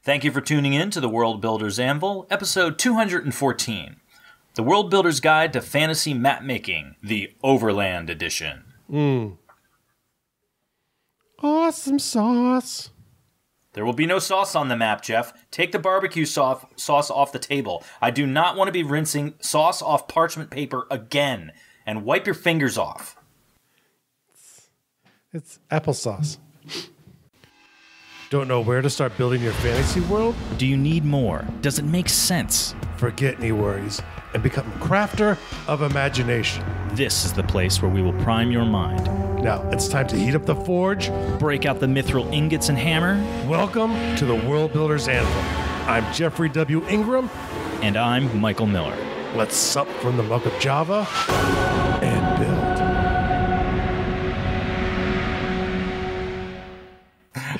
Thank you for tuning in to the World Builder's Anvil, episode 214. The World Builder's Guide to Fantasy Map Making, the Overland Edition. Awesome sauce. There will be no sauce on the map, Jeff. Take the barbecue sauce off the table. I do not want to be rinsing sauce off parchment paper again. And wipe your fingers off. It's applesauce. Don't know where to start building your fantasy world? Do you need more? Does it make sense? Forget any worries and become a crafter of imagination. This is the place where we will prime your mind. Now, it's time to heat up the forge. Break out the mithril ingots and hammer. Welcome to the World Builder's Anvil. I'm Jeffrey W. Ingram. And I'm Michael Miller. Let's sup from the milk of Java and build.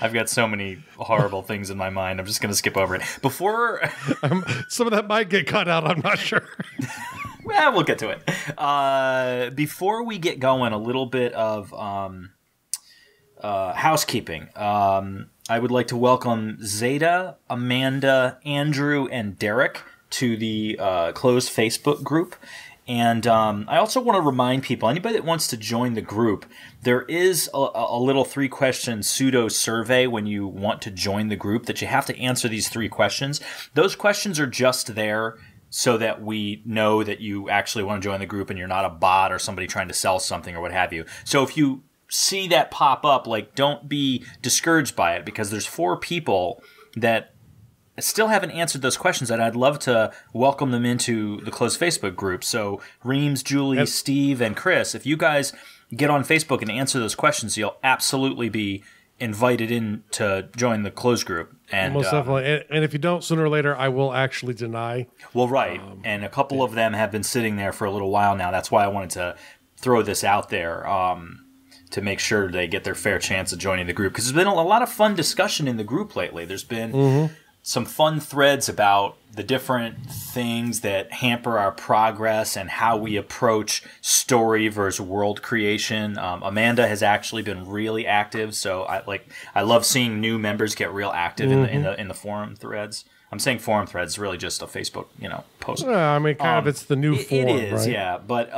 I've got so many horrible things in my mind. I'm just going to skip over it. Before... some of that might get cut out, I'm not sure. Well, we'll get to it. Before we get going, a little bit of housekeeping. I would like to welcome Zeta, Amanda, Andrew, and Derek to the closed Facebook group. And I also want to remind people, anybody that wants to join the group, there is a little 3-question pseudo survey when you want to join the group that you have to answer these 3 questions. Those questions are just there so that we know that you actually want to join the group and you're not a bot or somebody trying to sell something or what have you. So if you see that pop up, like, don't be discouraged by it, because there's 4 people that still haven't answered those questions, and I'd love to welcome them into the closed Facebook group. So Reams, Julie, Steve, and Chris, if you guys get on Facebook and answer those questions, you'll absolutely be invited in to join the closed group. And most definitely. And if you don't, sooner or later, I will actually deny. Well, right. And a couple of them have been sitting there for a little while now. That's why I wanted to throw this out there to make sure they get their fair chance of joining the group. Because there's been a lot of fun discussion in the group lately. There's been some fun threads about the different things that hamper our progress and how we approach story versus world creation. Amanda has actually been really active, so I love seeing new members get real active in the forum threads. I'm saying forum threads, really just a Facebook post. I mean, kind of it's the new forum, it is, right? Yeah. But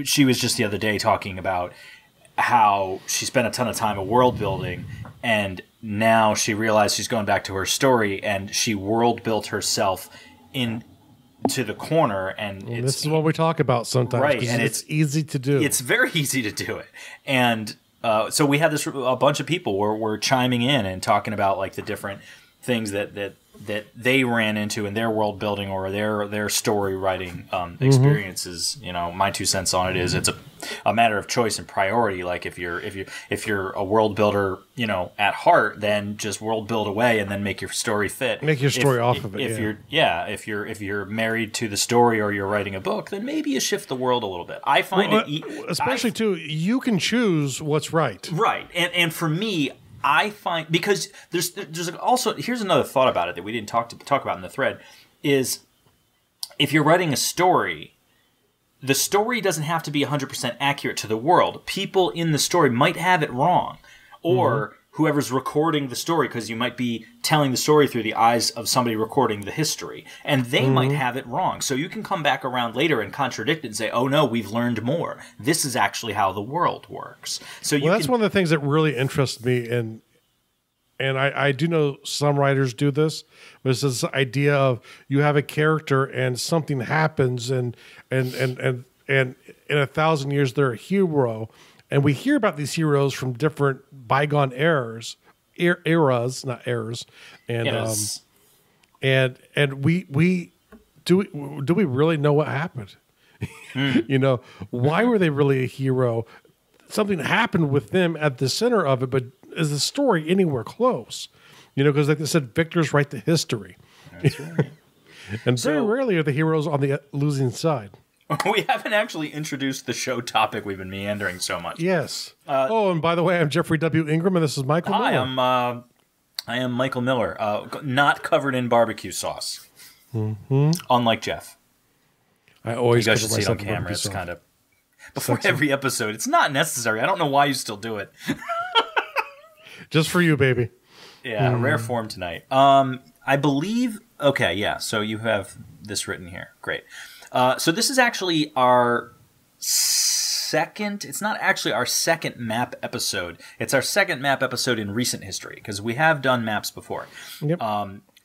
she was just the other day talking about how she spent a ton of time at world building, and now she realized she's going back to her story, and she world built herself into the corner. And this is what we talk about sometimes, right? And it's easy to do. It's very easy to do it, and so we have a bunch of people were chiming in and talking about like the different things that they ran into in their world building or their story writing experiences. My 2 cents on it is it's a matter of choice and priority. Like if you're a world builder, at heart, then just world build away and then make your story fit. Make your story off of it. If you're married to the story or you're writing a book, then maybe you shift the world a little bit. I find especially too, you can choose what's right. Right, and for me, I find, because there's also, here's another thought about it that we didn't talk about in the thread, is if you're writing a story, the story doesn't have to be 100% accurate to the world. People in the story might have it wrong, or whoever's recording the story, because you might be telling the story through the eyes of somebody recording the history, and they might have it wrong. So you can come back around later and contradict it and say, oh no, we've learned more. This is actually how the world works. So that's one of the things that really interests me, and I do know some writers do this, but it's this idea of you have a character and something happens, and in 1,000 years they're a hero. And we hear about these heroes from different bygone eras, not errors, and yes. And we do we really know what happened? Why were they really a hero? Something happened with them at the center of it, but is the story anywhere close? Because like they said, victors write the history. That's right. And very rarely are the heroes on the losing side. We haven't actually introduced the show topic. We've been meandering so much. Yes. And by the way, I'm Jeffrey W. Ingram, and this is Michael Miller. Hi, I am Michael Miller, not covered in barbecue sauce. Unlike Jeff. I always you guys should see it on camera. It's kind of before every episode. It's not necessary. I don't know why you still do it. Just for you, baby. Yeah, rare form tonight. I believe. Okay, yeah. So you have this written here. Great. So this is actually our second. It's not actually our second map episode. It's our second map episode in recent history because we have done maps before. Yep.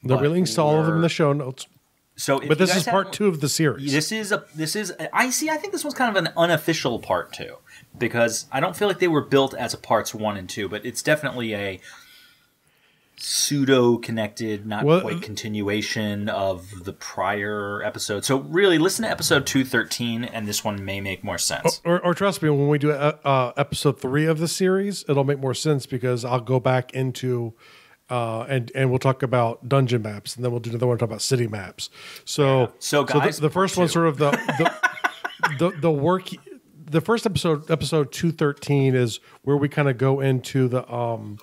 They're links to all of them in the show notes. So, but this is part 2 of the series. This is. I see. I think this was kind of an unofficial part 2 because I don't feel like they were built as a parts 1 and 2, but it's definitely a pseudo-connected, not quite continuation of the prior episode. So really, listen to episode 213, and this one may make more sense. Or trust me, when we do episode 3 of the series, it'll make more sense because I'll go back into and we'll talk about dungeon maps, and then we'll do another one talk about city maps. So guys, the first one's sort of the work. The first episode 213, is where we kind of go into the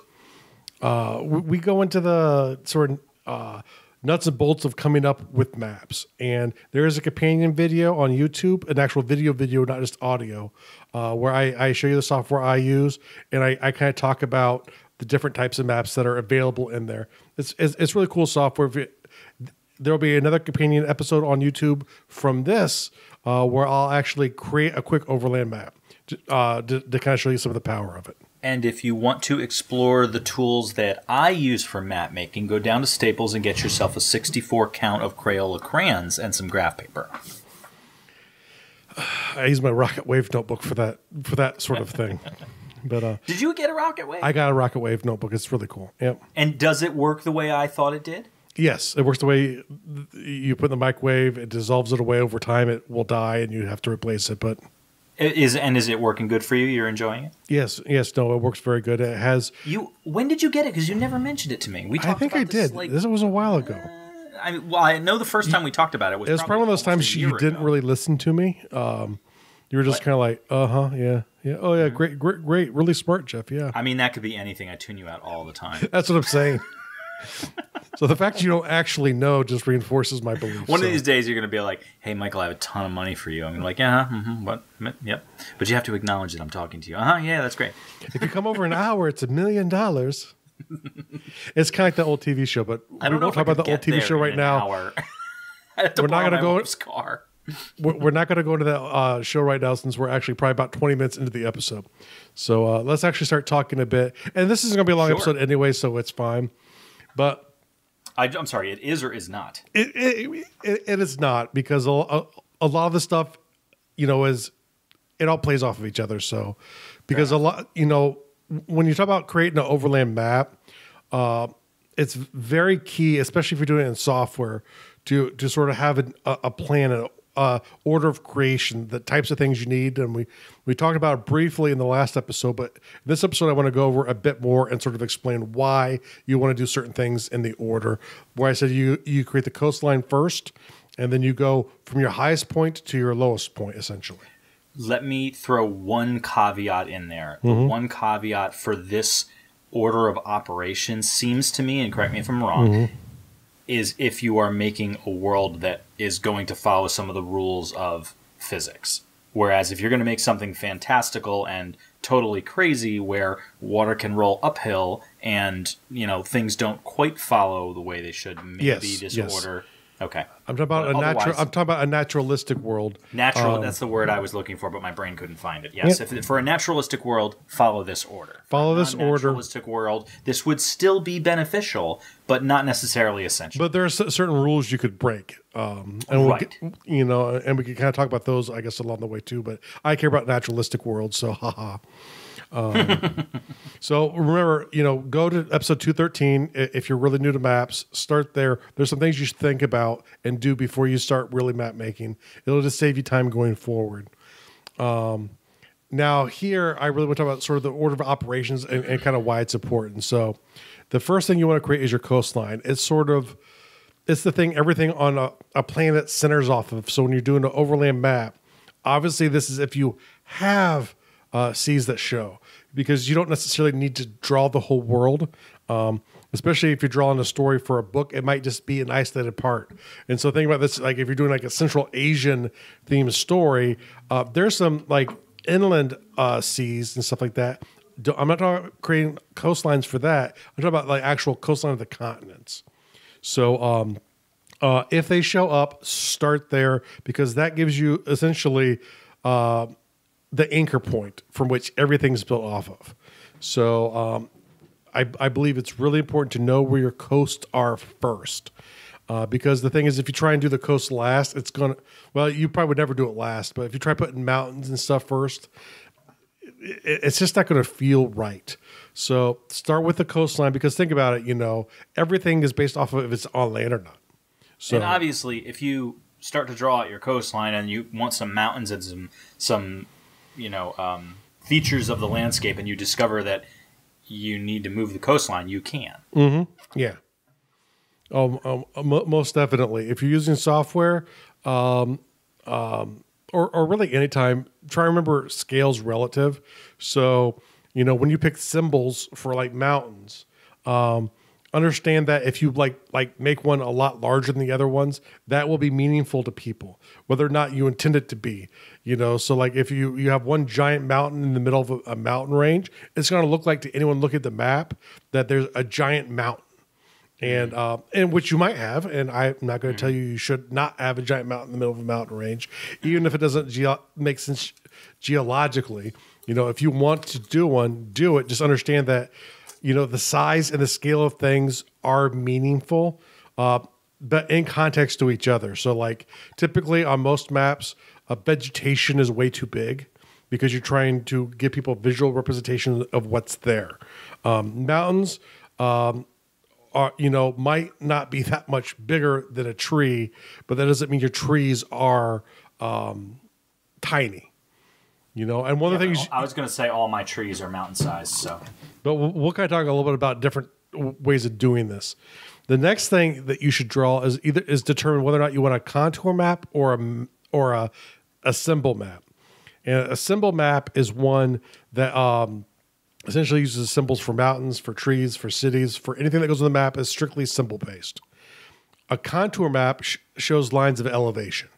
we go into the sort of nuts and bolts of coming up with maps. And there is a companion video on YouTube, an actual video, not just audio, where I show you the software I use, and I kind of talk about the different types of maps that are available in there. It's really cool software. There'll be another companion episode on YouTube from this where I'll actually create a quick overland map to kind of show you some of the power of it. And if you want to explore the tools that I use for map making, go down to Staples and get yourself a 64 count of Crayola crayons and some graph paper. I use my Rocket Wave notebook for that sort of thing. But did you get a Rocket Wave? I got a Rocket Wave notebook. It's really cool. Yep. And does it work the way I thought it did? Yes, it works the way you put in the microwave. It dissolves it away over time. It will die, and you have to replace it. But is it working good for you? You're enjoying it? Yes. No, it works very good. It has. When did you get it? Because you never mentioned it to me. I think I did. This was a while ago. I know the first time we talked about it was. It was probably one of those times you didn't really listen to me. You were just kind of like, yeah. Oh yeah, great, really smart, Jeff. Yeah. I mean, that could be anything. I tune you out all the time. That's what I'm saying. So the fact you don't actually know just reinforces my belief. One of these days, you're going to be like, "Hey, Michael, I have a ton of money for you." I'm like, "Yeah, what? Yep." But you have to acknowledge that I'm talking to you. Yeah, that's great. If you come over an hour, it's $1 million. It's kind of like the old TV show, but I don't know. Talk about the old TV show right now. We're not going to go. Car. We're not going to go into that show right now since we're actually probably about 20 minutes into the episode. So let's actually start talking a bit. And this is going to be a long episode anyway, so it's fine. But I'm sorry, it is or is not? It is not, because a lot of the stuff, it all plays off of each other. So because a lot, when you talk about creating an overland map, it's very key, especially if you're doing it in software, to sort of have a plan, order of creation, the types of things you need. And we talked about it briefly in the last episode, but in this episode I want to go over a bit more and sort of explain why you want to do certain things in the order. Where I said you create the coastline first, and then you go from your highest point to your lowest point, essentially. Let me throw one caveat in there. The one caveat for this order of operations seems to me, and correct me if I'm wrong, is if you are making a world that is going to follow some of the rules of physics. Whereas if you're going to make something fantastical and totally crazy where water can roll uphill and, things don't quite follow the way they should, maybe this order... Okay. I'm talking about a naturalistic world. That's the word I was looking for, but my brain couldn't find it. Yes, if for a naturalistic world, follow this order. Follow this order. Naturalistic world, this would still be beneficial, but not necessarily essential. But there are certain rules you could break, and and we can kind of talk about those, I guess, along the way too. But I care about naturalistic worlds, so haha. So remember, go to episode 213. If you're really new to maps, start there. There's some things you should think about and do before you start really map making. It'll just save you time going forward. Now here, I really want to talk about sort of the order of operations and kind of why it's important. So the first thing you want to create is your coastline. It's the thing everything on a planet centers off of. So when you're doing an overland map, obviously this is if you have seas that show, because you don't necessarily need to draw the whole world, especially if you're drawing a story for a book. It might just be an isolated part. And so think about this, like if you're doing like a Central Asian themed story, there's some like inland seas and stuff like that. I'm not talking about creating coastlines for that. I'm talking about like actual coastline of the continents. So if they show up, start there, because that gives you essentially the anchor point from which everything's built off of. So I believe it's really important to know where your coasts are first. Because the thing is, if you try and do the coast last, it's going to, well, you probably would never do it last, but if you try putting mountains and stuff first, it's just not going to feel right. So start with the coastline, because think about it, you know, everything is based off of if it's on land or not. So, and obviously, if you start to draw out your coastline and you want some mountains and some features of the landscape, and you discover that you need to move the coastline, you can. Mm-hmm. Yeah. Most definitely. If you're using software, or really anytime, try to remember scale's relative. So, you know, when you pick symbols for like mountains, understand that if you like make one a lot larger than the other ones, that will be meaningful to people, whether or not you intend it to be. You know, so like if you have one giant mountain in the middle of a mountain range, it's going to look like to anyone looking at the map that there's a giant mountain. And which you might have, and I'm not going to tell you should not have a giant mountain in the middle of a mountain range, even if it doesn't make sense geologically. You know, if you want to do one, do it. Just understand that, you know, the size and the scale of things are meaningful, but in context to each other. So, like typically on most maps, vegetation is way too big because you're trying to give people visual representation of what's there. Mountains. Might not be that much bigger than a tree, but that doesn't mean your trees are tiny. You know, and one of the things I was going to say, all my trees are mountain sized. So, but we'll kind of talk a little bit about different ways of doing this. The next thing that you should draw is determine whether or not you want a contour map or a symbol map. And a symbol map is one that essentially uses symbols for mountains, for trees, for cities, for anything that goes on the map is strictly symbol based. A contour map shows lines of elevation.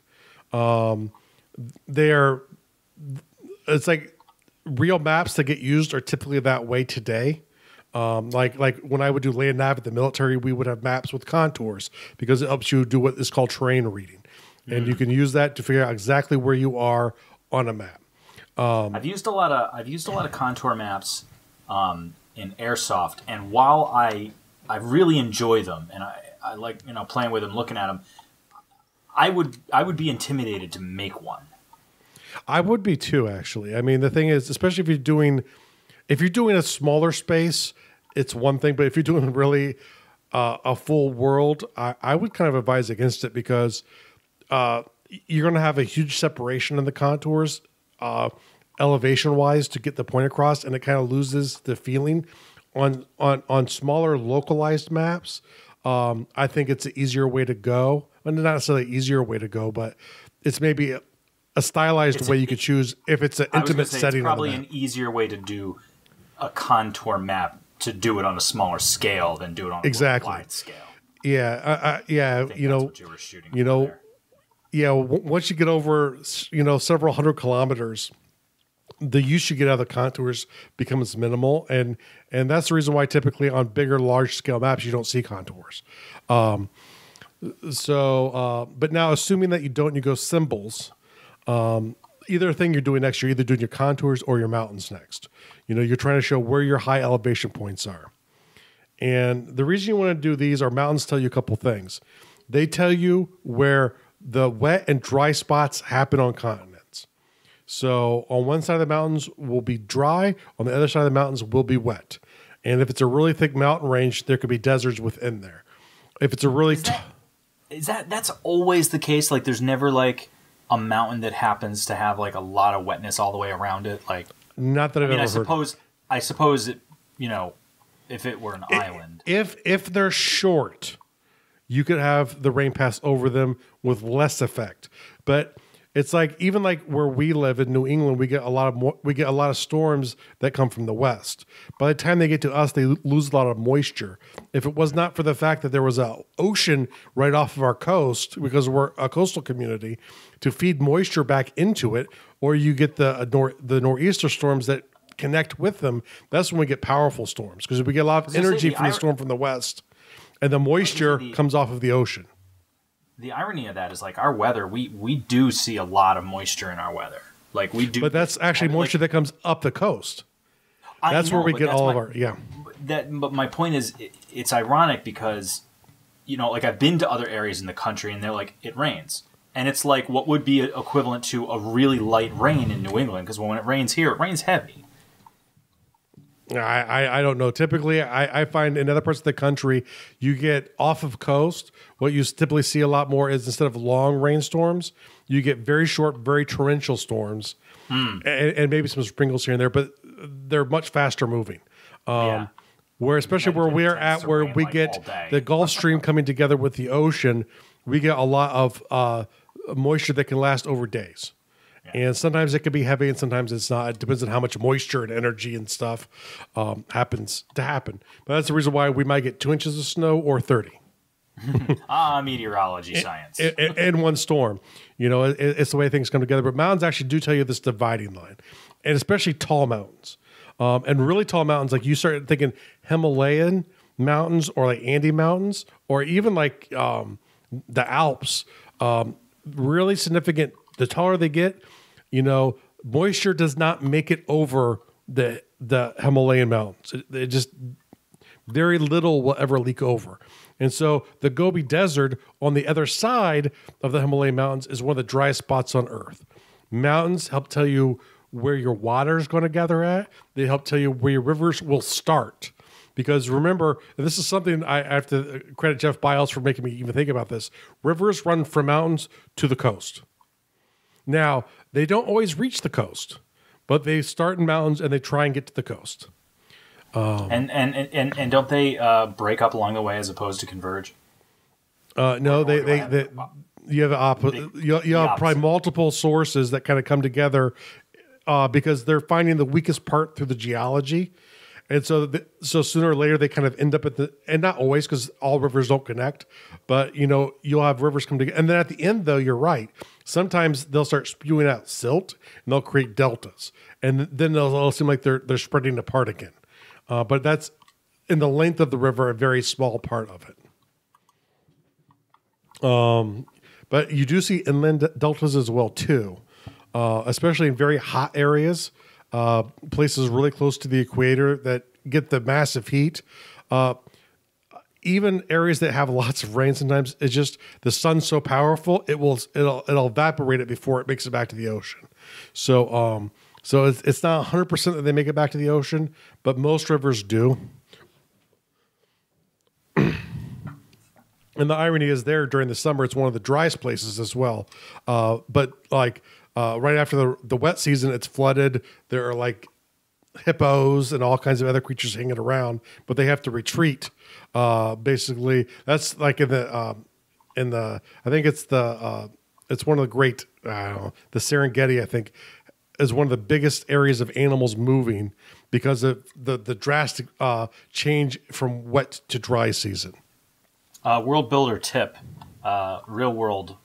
It's like real maps that get used are typically that way today. Like when I would do land nav at the military, we would have maps with contours because it helps you do what is called terrain reading, and you can use that to figure out exactly where you are on a map. I've used a lot of contour maps in Airsoft, and while I really enjoy them and I like playing with them, looking at them, I would be intimidated to make one. I would be too, actually. I mean, the thing is, especially if you're doing a smaller space, it's one thing, but if you're doing really a full world, I would kind of advise against it because you're going to have a huge separation in the contours. Elevation wise to get the point across, and it kind of loses the feeling on smaller localized maps. I think it's an easier way to go. Well, not necessarily an easier way to go, but it's maybe a stylized way you could choose if it's an intimate setting. It's probably an easier way to do a contour map, to do it on a smaller scale than do it on a wide scale. Yeah, I think that's what you were shooting for there. Yeah, once you get over, several hundred kilometers, the use you get out of the contours becomes minimal, and that's the reason why typically on bigger, large scale maps you don't see contours. But now assuming that you don't, you go symbols. Either thing you're doing next, you're either doing your contours or your mountains next. You're trying to show where your high elevation points are, and the reason you want to do these are mountains tell you a couple things. They tell you where the wet and dry spots happen on continents. So on one side of the mountains will be dry, on the other side of the mountains will be wet. And if it's a really thick mountain range, there could be deserts within there. If it's a really that's always the case. Like there's never like a mountain that happens to have like a lot of wetness all the way around it. Like not that I've ever heard. I suppose it, if it were an island. If they're short, you could have the rain pass over them with less effect. But it's like even like where we live in New England, we get a lot of storms that come from the west. By the time they get to us, they lose a lot of moisture. If it was not for the fact that there was an ocean right off of our coast, because we're a coastal community, to feed moisture back into it, or you get the nor'easter storms that connect with them, that's when we get powerful storms, because we get a lot of energy from the storm from the west, and the moisture comes off of the ocean. The irony of that is, like, our weather, we do see a lot of moisture in our weather. Like, we do. But that's actually moisture that comes up the coast. That's where we get all of our, But my point is, it's ironic because, you know, like, I've been to other areas in the country, and they're like, it rains. And it's like what would be equivalent to a really light rain in New England, because when it rains here, it rains heavy. I don't know. Typically, I find in other parts of the country, you get off of coast. What you typically see a lot more is, instead of long rainstorms, you get very short, very torrential storms, and maybe some sprinkles here and there, but they're much faster moving. Where especially where we're at, where we get the Gulf Stream coming together with the ocean, we get a lot of moisture that can last over days. And sometimes it can be heavy, and sometimes it's not. It depends on how much moisture and energy and stuff happens to happen. But that's the reason why we might get 2 inches of snow or 30. Meteorology science. In one storm. You know, it's the way things come together. But mountains actually do tell you this dividing line, and especially tall mountains. And really tall mountains, like you start thinking Himalayan mountains, or like Andes mountains, or even like the Alps, really significant. The taller they get, you know, moisture does not make it over the Himalayan mountains. It just, very little will ever leak over. And so the Gobi Desert on the other side of the Himalayan mountains is one of the driest spots on Earth. Mountains help tell you where your water is going to gather at. They help tell you where your rivers will start. Because remember, and this is something I have to credit Jeff Biles for making me even think about this. Rivers run from mountains to the coast. Now, they don't always reach the coast, but they start in mountains and they try and get to the coast. And don't they break up along the way as opposed to converge? No, they you have you have probably multiple sources that kind of come together because they're finding the weakest part through the geology. And so, so sooner or later, they kind of end up at and not always, because all rivers don't connect, but, you know, you'll have rivers come together. And then at the end, though, you're right. Sometimes they'll start spewing out silt, and they'll create deltas. And then they'll seem like they're spreading apart again. But that's, in the length of the river, a very small part of it. But you do see inland deltas as well, too, especially in very hot areas. Places really close to the equator that get the massive heat. Even areas that have lots of rain, sometimes it's just the sun's so powerful it'll evaporate it before it makes it back to the ocean. So it's not 100% that they make it back to the ocean, but most rivers do. And the irony is, there during the summer, it's one of the driest places as well. But like. Right after the wet season, it's flooded. There are like hippos and all kinds of other creatures hanging around, but they have to retreat. Basically, that's like in the I think it's it's one of the great the Serengeti, I think, is one of the biggest areas of animals moving because of the drastic change from wet to dry season. World builder tip, real world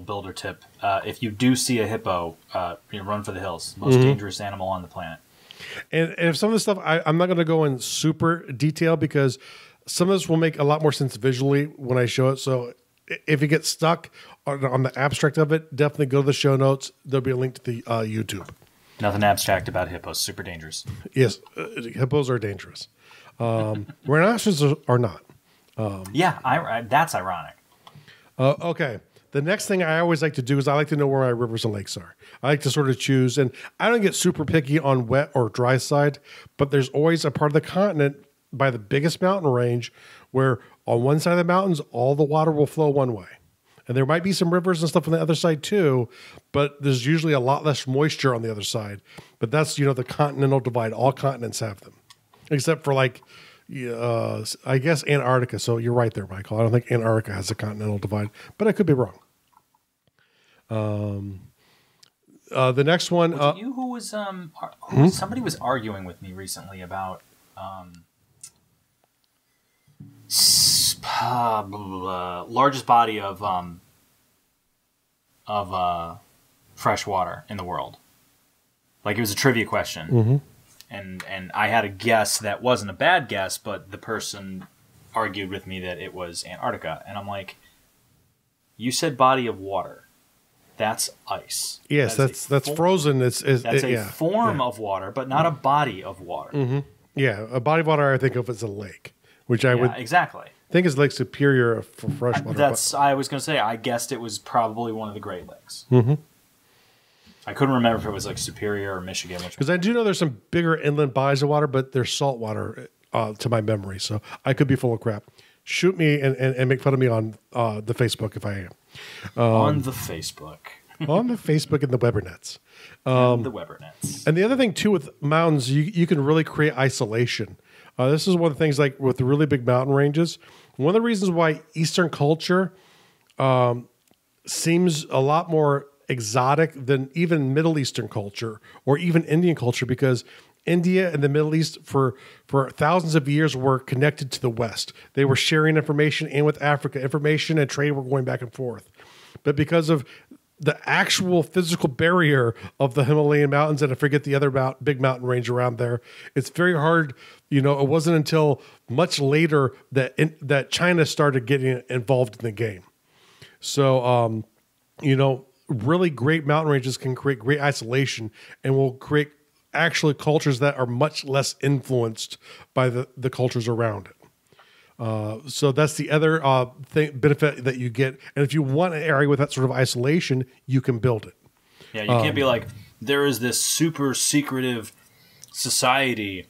builder tip. If you do see a hippo, run for the hills. Most dangerous animal on the planet. And if some of the stuff, I'm not going to go in super detail because some of this will make a lot more sense visually when I show it. So if you get stuck on the abstract of it, definitely go to the show notes. There'll be a link to the YouTube. Nothing abstract about hippos. Super dangerous. Yes, hippos are dangerous. Rhinoceroses are not. That's ironic. Okay. The next thing I always like to do is I like to know where my rivers and lakes are. I like to sort of choose, and I don't get super picky on wet or dry side, but there's always a part of the continent by the biggest mountain range where on one side of the mountains, all the water will flow one way. And there might be some rivers and stuff on the other side too, but there's usually a lot less moisture on the other side. But that's, the continental divide. All continents have them, except for like, I guess Antarctica. So you're right there, Michael. I don't think Antarctica has a continental divide, but I could be wrong. The next one. Was it you who was somebody was arguing with me recently about largest body of fresh water in the world. Like, it was a trivia question. and I had a guess that wasn't a bad guess, but the person argued with me that it was Antarctica, and I'm like, you said body of water. That's ice. Yes, that's frozen. That's a form of water, but not a body of water. Mm-hmm. Yeah, a body of water I think of as a lake, which I would exactly think is Lake Superior for freshwater. I was going to say, I guessed it was probably one of the Great Lakes. Mm-hmm. I couldn't remember if it was like Superior or Michigan. Because I do know there's some bigger inland bodies of water, but they're salt water to my memory, so I could be full of crap. Shoot me and make fun of me on the Facebook if I am. On the Facebook. On the Facebook and the Webernets. The Webernets. And the other thing, too, with mountains, you can really create isolation. This is one of the things, like with the really big mountain ranges. One of the reasons why Eastern culture seems a lot more exotic than even Middle Eastern culture or even Indian culture, because India and the Middle East for thousands of years were connected to the West. They were sharing information, and with Africa, information and trade were going back and forth. But because of the actual physical barrier of the Himalayan mountains, and I forget the other big mountain range around there, it's very hard. It wasn't until much later that China started getting involved in the game. So, really great mountain ranges can create great isolation and will create actually cultures that are much less influenced by the cultures around it. So that's the other benefit that you get. And if you want an area with that sort of isolation, you can build it. Yeah, you can't be like, there is this super secretive society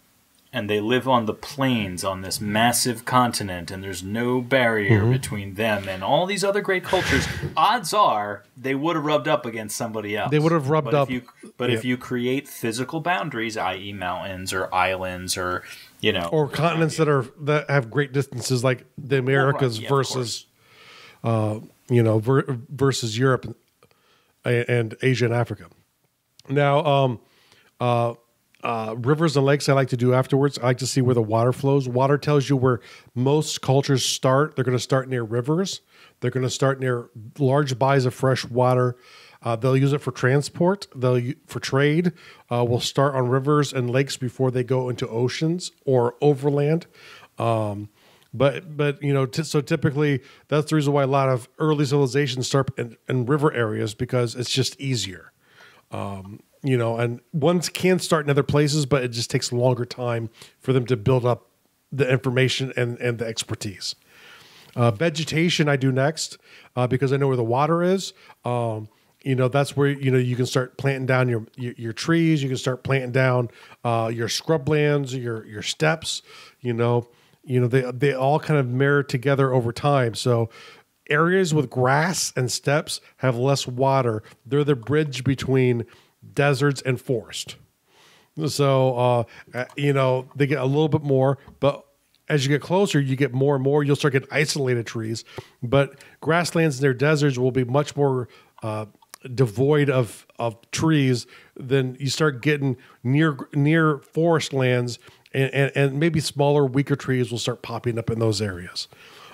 and they live on the plains on this massive continent and there's no barrier between them and all these other great cultures. Odds are they would have rubbed up against somebody else. They would have rubbed up. If you create physical boundaries, i.e. mountains or islands or or continents that have great distances, like the Americas versus versus Europe and Asia and Africa. Now, rivers and lakes I like to do afterwards. I like to see where the water flows. Water tells you where most cultures start. They're going to start near rivers. They're going to start near large bodies of fresh water. They'll use it for transport. For trade. We'll start on rivers and lakes before they go into oceans or overland. So typically that's the reason why a lot of early civilizations start in river areas, because it's just easier. And ones can start in other places, but it just takes a longer time for them to build up the information and the expertise. Vegetation I do next because I know where the water is. That's where you can start planting down your trees. You can start planting down your scrublands, your steppes. They all kind of mirror together over time. So areas with grass and steppes have less water. They're the bridge between deserts and forest. So they get a little bit more, but as you get closer, you get more and more. You'll start getting isolated trees, but grasslands and their deserts will be much more devoid of trees. Then you start getting near forest lands, and maybe smaller, weaker trees will start popping up in those areas.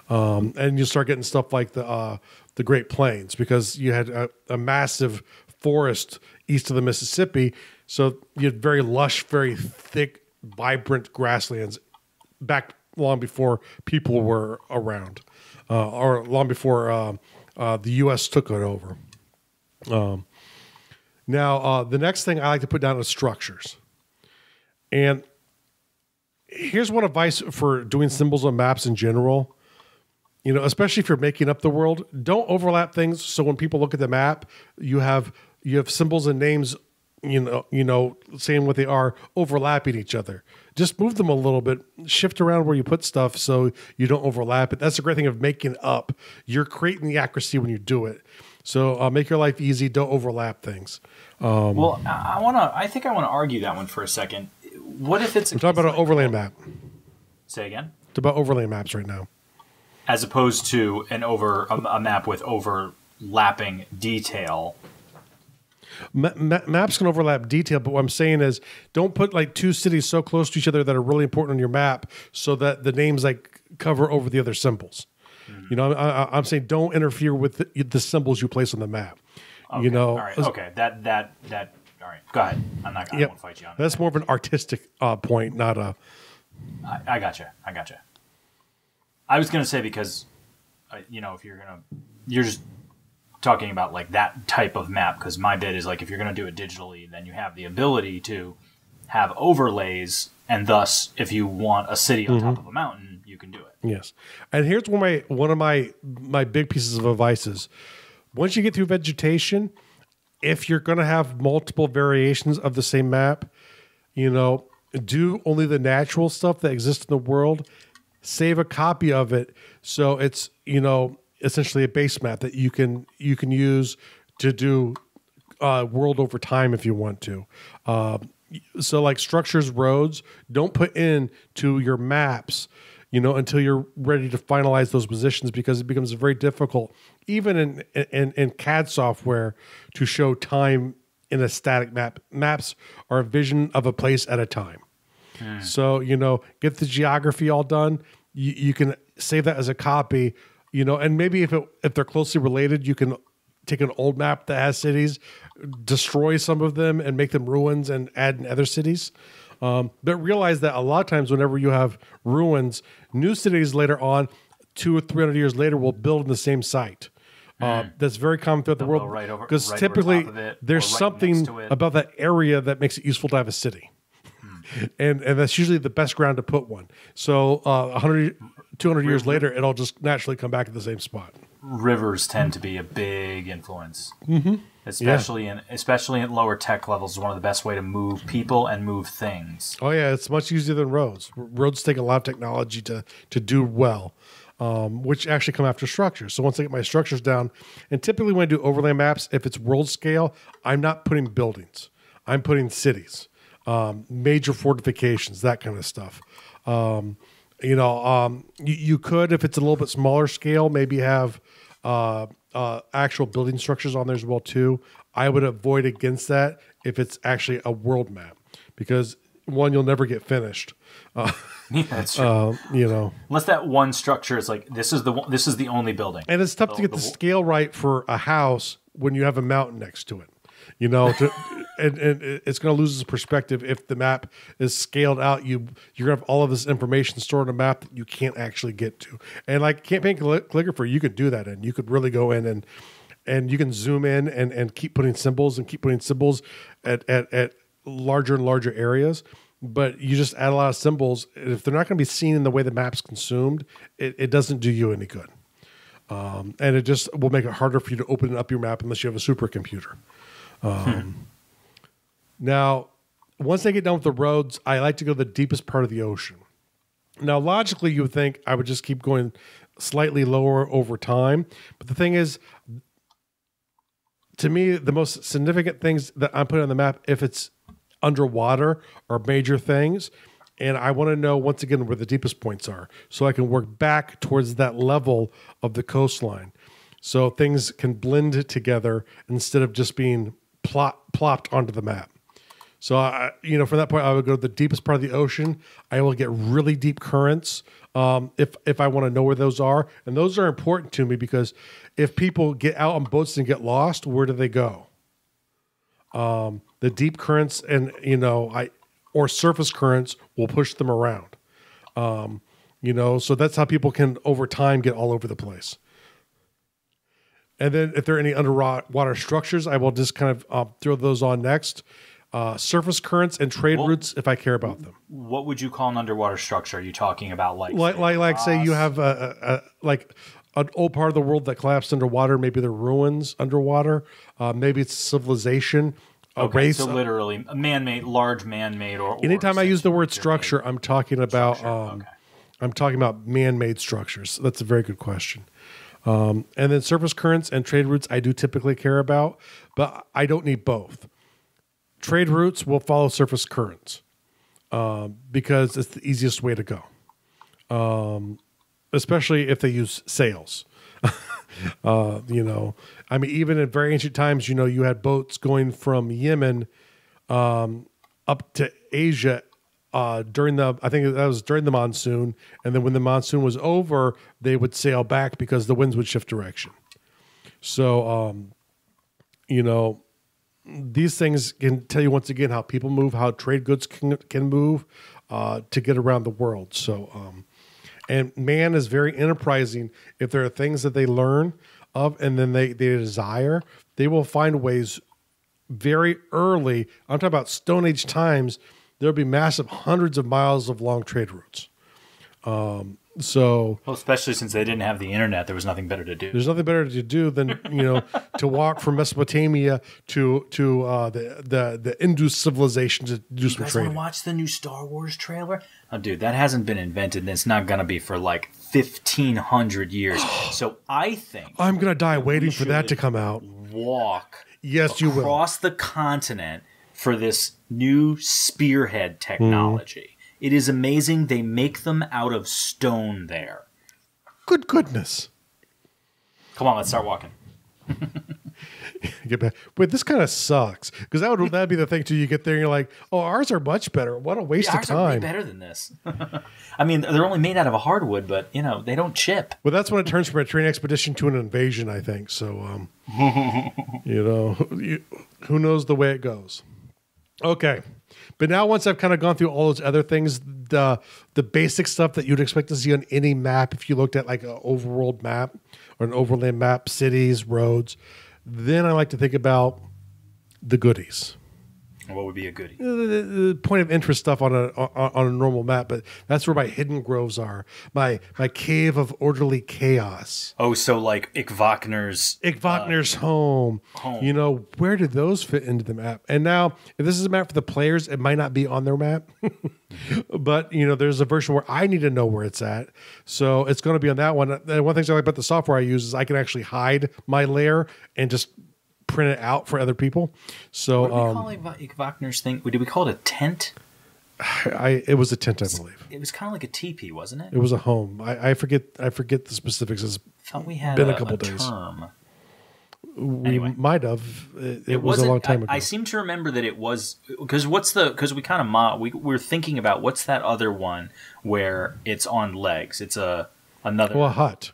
And you'll start getting stuff like the Great Plains, because you had a massive forest east of the Mississippi. So you had very lush, very thick, vibrant grasslands back long before people were around, or long before the U.S. took it over. Now, the next thing I like to put down is structures. And here's one advice for doing symbols on maps in general. Especially if you're making up the world, don't overlap things. So when people look at the map, you have symbols and names, saying what they are, overlapping each other. Just move them a little bit, shift around where you put stuff so you don't overlap it. That's the great thing of making up. You're creating the accuracy when you do it. So make your life easy. Don't overlap things. I think I want to argue that one for a second. What if it's... I'm talking about an overland map. Say again? It's about overland maps right now. As opposed to a map with overlapping detail. Maps can overlap detail, but what I'm saying is don't put like two cities so close to each other that are really important on your map so that the names like cover over the other symbols. I'm saying don't interfere with the symbols you place on the map. Okay. All right. Okay. That All right. Go ahead. I won't fight you on that. That's more of an artistic point, not a. I gotcha. I was gonna say because, if you're just talking about like that type of map, because my bit is like if you're gonna do it digitally, then you have the ability to have overlays, and thus, if you want a city on top of a mountain, you can do it. Yes, and here's one of my big pieces of advice is, once you get through vegetation, if you're going to have multiple variations of the same map, do only the natural stuff that exists in the world. Save a copy of it so it's essentially a base map that you can use to do world over time if you want to. So like structures, roads, don't put into your maps, until you're ready to finalize those positions, because it becomes very difficult, even in CAD software, to show time in a static map. Maps are a vision of a place at a time. So, get the geography all done. You can save that as a copy, and maybe if they're closely related, you can take an old map that has cities, destroy some of them and make them ruins and add in other cities. But realize that a lot of times whenever you have ruins, new cities later on, 200 or 300 years later, will build in the same site. That's very common throughout the world, because typically there's something about that area that makes it useful to have a city. And that's usually the best ground to put one. So 100, 200 years later, it'll just naturally come back to the same spot. Rivers tend to be a big influence, especially in lower tech levels. Is one of the best way to move people and move things. Oh yeah, it's much easier than roads. Roads take a lot of technology to do well, which actually come after structures. So once I get my structures down, and typically when I do overland maps, if it's world scale, I'm not putting buildings. I'm putting cities, major fortifications, that kind of stuff. You could, if it's a little bit smaller scale, maybe have actual building structures on there as well too. I would avoid against that if it's actually a world map, because one, you'll never get finished. Yeah, that's true. Unless that one structure is like this is the only building, and it's tough to get the scale right for a house when you have a mountain next to it. And it's going to lose its perspective if the map is scaled out. You're going to have all of this information stored on a map that you can't actually get to. And like Campaign Cartographer, you could do that, and you could really go in and you can zoom in and keep putting symbols at larger and larger areas. But you just add a lot of symbols. If they're not going to be seen in the way the map's consumed, it doesn't do you any good. And it just will make it harder for you to open up your map unless you have a supercomputer. Now, once I get done with the roads, I like to go to the deepest part of the ocean. Now, logically, you would think I would just keep going slightly lower over time. But the thing is, to me, the most significant things that I'm putting on the map, if it's underwater, are major things. And I want to know, once again, where the deepest points are, so I can work back towards that level of the coastline. So things can blend together instead of just being plopped onto the map. So, from that point, I would go to the deepest part of the ocean. I will get really deep currents if I want to know where those are. And those are important to me, because if people get out on boats and get lost, where do they go? The deep currents or surface currents will push them around. So that's how people can, over time, get all over the place. And then if there are any underwater structures, I will just kind of throw those on next. Surface currents and trade routes, if I care about them. What would you call an underwater structure? Are you talking about like say you have like an old part of the world that collapsed underwater? Maybe the ruins underwater. Maybe it's civilization. Race. So literally large man-made or anytime I use the word structure, I'm talking about I'm talking about man-made structures. That's a very good question. And then surface currents and trade routes I do typically care about, but I don't need both. Trade routes will follow surface currents because it's the easiest way to go, especially if they use sails. Even in very ancient times, you had boats going from Yemen up to Asia during the monsoon, and then when the monsoon was over, they would sail back because the winds would shift direction. So, these things can tell you once again how people move, how trade goods can move to get around the world. So, and man is very enterprising. If there are things that they learn of and then they desire, they will find ways very early. I'm talking about Stone Age times. There'll be massive hundreds of miles of long trade routes. Well, especially since they didn't have the internet, there was nothing better to do. There's nothing better to do than to walk from Mesopotamia to the Indus civilization to do some trading. You guys trading. want to watch the new Star Wars trailer? Oh, dude, that hasn't been invented, and it's not gonna be for like 1,500 years. So I think I'm gonna die waiting for that to come out. Walk. Yes, you will. Across the continent for this new spearhead technology. It is amazing. They make them out of stone there. Good goodness. Come on, let's start walking. Get back. But this kind of sucks because that'd be the thing too. You get there and you're like, oh, ours are much better. What a waste of time. Ours are way better than this. I mean, they're only made out of a hardwood, but they don't chip. Well, that's when it turns from a train expedition to an invasion, I think. So, who knows the way it goes. Okay. But now once I've kind of gone through all those other things, the basic stuff that you'd expect to see on any map, if you looked at like an overworld map or an overland map, cities, roads, then I like to think about the goodies. What would be a goodie? The point of interest stuff on a normal map, but that's where my hidden groves are. My cave of orderly chaos. Oh, so like Wagner's home. Where do those fit into the map? And now, if this is a map for the players, it might not be on their map. But, there's a version where I need to know where it's at. So it's going to be on that one. And one of the things I like about the software I use is I can actually hide my layer and just print it out for other people. So what do we call Wagner's thing? Did we call it a tent? It was a tent, I believe. It was kind of like a teepee, wasn't it? It was a home. I forget the specifics. It's thought we had been a couple days. Term. We might have. It was a long time ago. I seem to remember that it was because we kind of we're thinking about what's that other one where it's on legs. It's another a hut.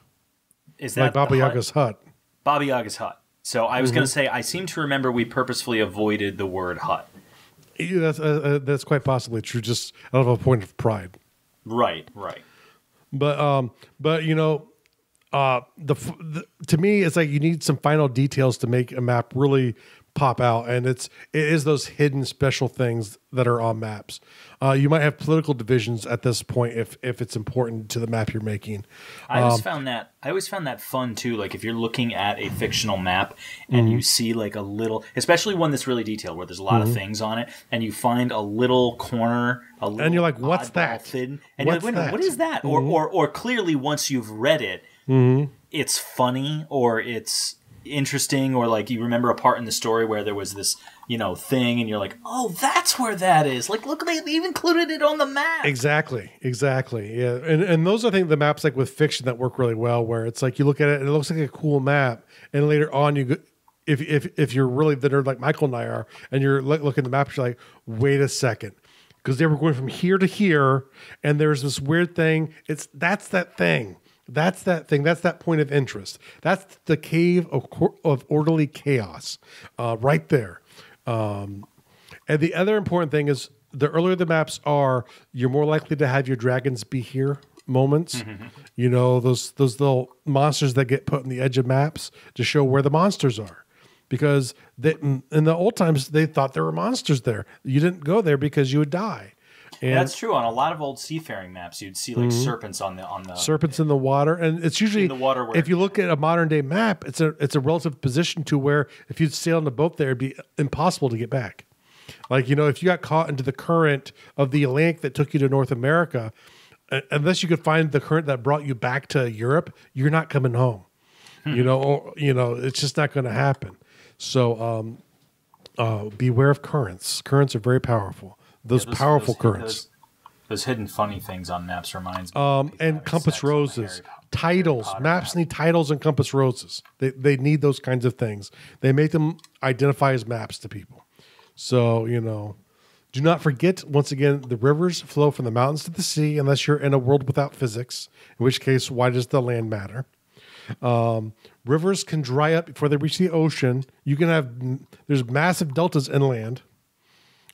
Is that like Baba Yaga's hut? Baba Yaga's hut. So I was going to say, I seem to remember we purposefully avoided the word hut. Yeah, that's quite possibly true, just out of a point of pride. Right. But to me, it's like you need some final details to make a map really pop out, and it is those hidden special things that are on maps. You might have political divisions at this point if it's important to the map you're making. I always found that fun too. Like if you're looking at a fictional map and you see like a little, especially one that's really detailed where there's a lot of things on it, and you find a little corner, and you're like, "What's that?" And you're like, "Wait a minute, what is that?" Or clearly once you've read it, it's funny or it's interesting, or like you remember a part in the story where there was this thing and you're like, oh, that's where that is. Like, look, they even included it on the map. Exactly. Yeah. And those are the maps like with fiction that work really well, where it's like you look at it and it looks like a cool map, and later on you go, if you're really the nerd like Michael and I are, and you're looking at the map, you're like, wait a second, because they were going from here to here and there's this weird thing. That's that thing. That's that thing. That's that point of interest. That's the cave of orderly chaos right there. And the other important thing is the earlier the maps are, you're more likely to have your dragons be here moments. Those little monsters that get put on the edge of maps to show where the monsters are. Because in the old times, they thought there were monsters there. You didn't go there because you would die. And that's true. On a lot of old seafaring maps, you'd see like serpents on the serpents in the water, and it's usually in the water. If you look at a modern day map, it's a relative position to where if you'd sail on the boat there, it'd be impossible to get back. Like if you got caught into the current of the Atlantic that took you to North America, unless you could find the current that brought you back to Europe, you're not coming home. It's just not going to happen. So beware of currents. Currents are very powerful. Those powerful currents. Those hidden funny things on maps reminds me. And compass roses, titles. Maps need titles and compass roses. They need those kinds of things. They make them identify as maps to people. So, do not forget, once again, the rivers flow from the mountains to the sea unless you're in a world without physics, in which case, why does the land matter? Rivers can dry up before they reach the ocean. You can have, there's massive deltas inland,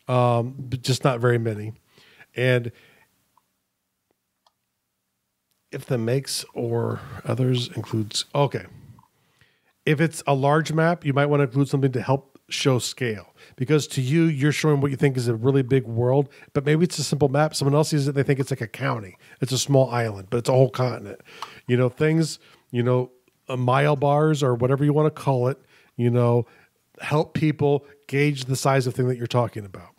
but just not very many. And if the makes or others includes, okay. If it's a large map, you might want to include something to help show scale. Because to you, you're showing what you think is a really big world, but maybe it's a simple map. Someone else sees it, they think it's like a county. It's a small island, but it's a whole continent. Things, mile bars or whatever you want to call it, help people gauge the size of thing that you're talking about.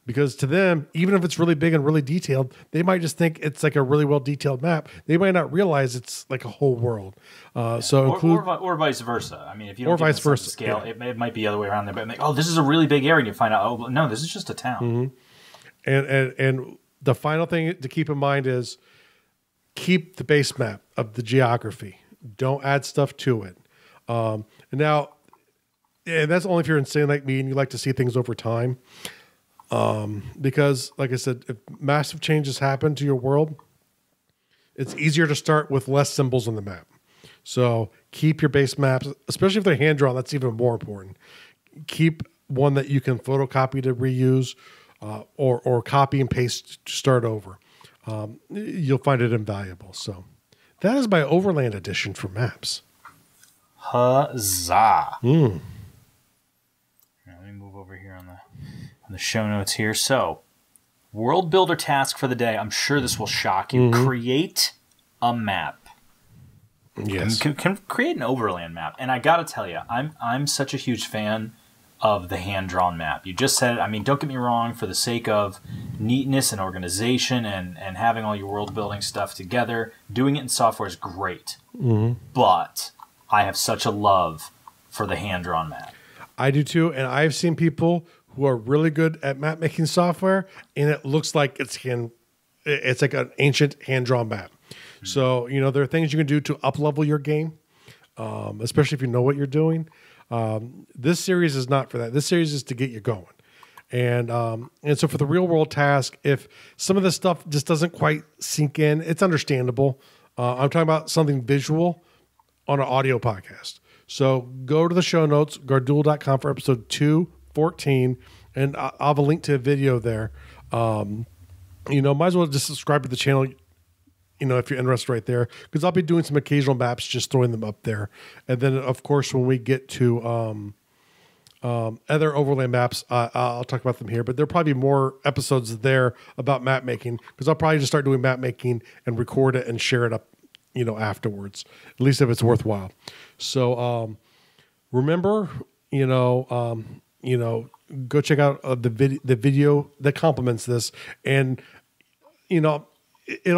Because to them, even if it's really big and really detailed, they might just think it's like a really well-detailed map. They might not realize it's like a whole world. Or vice versa. I mean, if you don't give it scale, it might be the other way around there. But like, this is a really big area, and you find out, no, this is just a town. Mm-hmm. And the final thing to keep in mind is keep the base map of the geography. Don't add stuff to it. And that's only if you're insane like me and you like to see things over time. Because, like I said, if massive changes happen to your world, it's easier to start with less symbols on the map. So keep your base maps, especially if they're hand-drawn, that's even more important. Keep one that you can photocopy to reuse or copy and paste to start over. You'll find it invaluable. So that is my Overland edition for maps. Huzzah! Let me move over here on the show notes here. So, world builder task for the day. I'm sure this will shock you. Create a map. Yes. Can create an Overland map. And I got to tell you, I'm such a huge fan of the hand-drawn map. You just said it. I mean, don't get me wrong, for the sake of neatness and organization and having all your world building stuff together, doing it in software is great. But I have such a love for the hand-drawn map. I do too, and I've seen people who are really good at map making software, and it looks like it's like an ancient hand-drawn map. So, there are things you can do to up-level your game, especially if you know what you're doing. This series is not for that. This series is to get you going. And so for the real-world task, if some of this stuff just doesn't quite sink in, it's understandable. I'm talking about something visual on an audio podcast. So go to the show notes, garduel.com for episode 214, and I'll have a link to a video there. Might as well just subscribe to the channel, if you're interested right there, because I'll be doing some occasional maps, just throwing them up there. And then, of course, when we get to other Overland maps, I'll talk about them here, but there'll probably be more episodes there about map making, because I'll probably just start doing map making and record it and share it up, afterwards, at least if it's worthwhile. So remember, go check out the video that complements this, and it'll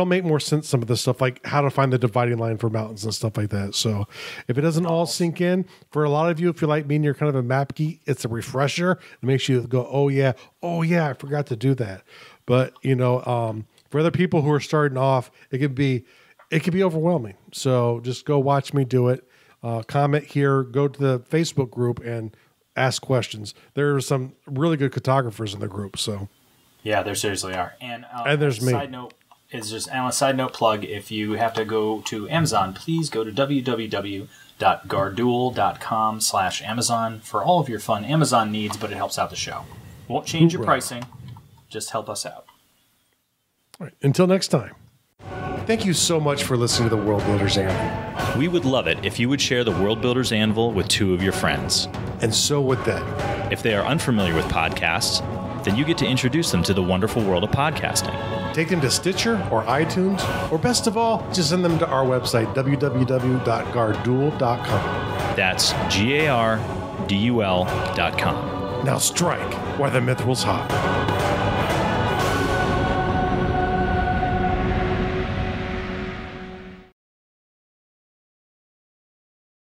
make more sense, some of this stuff, like how to find the dividing line for mountains and stuff like that. So if it doesn't all sink in, for a lot of you, if you're like me and you're kind of a map geek, it's a refresher. It makes you go, oh yeah, I forgot to do that. But for other people who are starting off, it could be overwhelming. So just go watch me do it. Comment here, go to the Facebook group and ask questions. There are some really good cartographers in the group. So yeah, there seriously are. And there's me. Side note is just a side note plug. If you have to go to Amazon, please go to www.garduel.com/Amazon for all of your fun Amazon needs, but it helps out the show. Won't change your pricing. Just help us out. All right. Until next time. Thank you so much for listening to the World Builders Anvil. We would love it if you would share the World Builders Anvil with 2 of your friends. And so would they. If they are unfamiliar with podcasts, then you get to introduce them to the wonderful world of podcasting. Take them to Stitcher or iTunes, or best of all, just send them to our website, www.garduel.com. That's GARDUL.com. Now strike while the mithrils hot.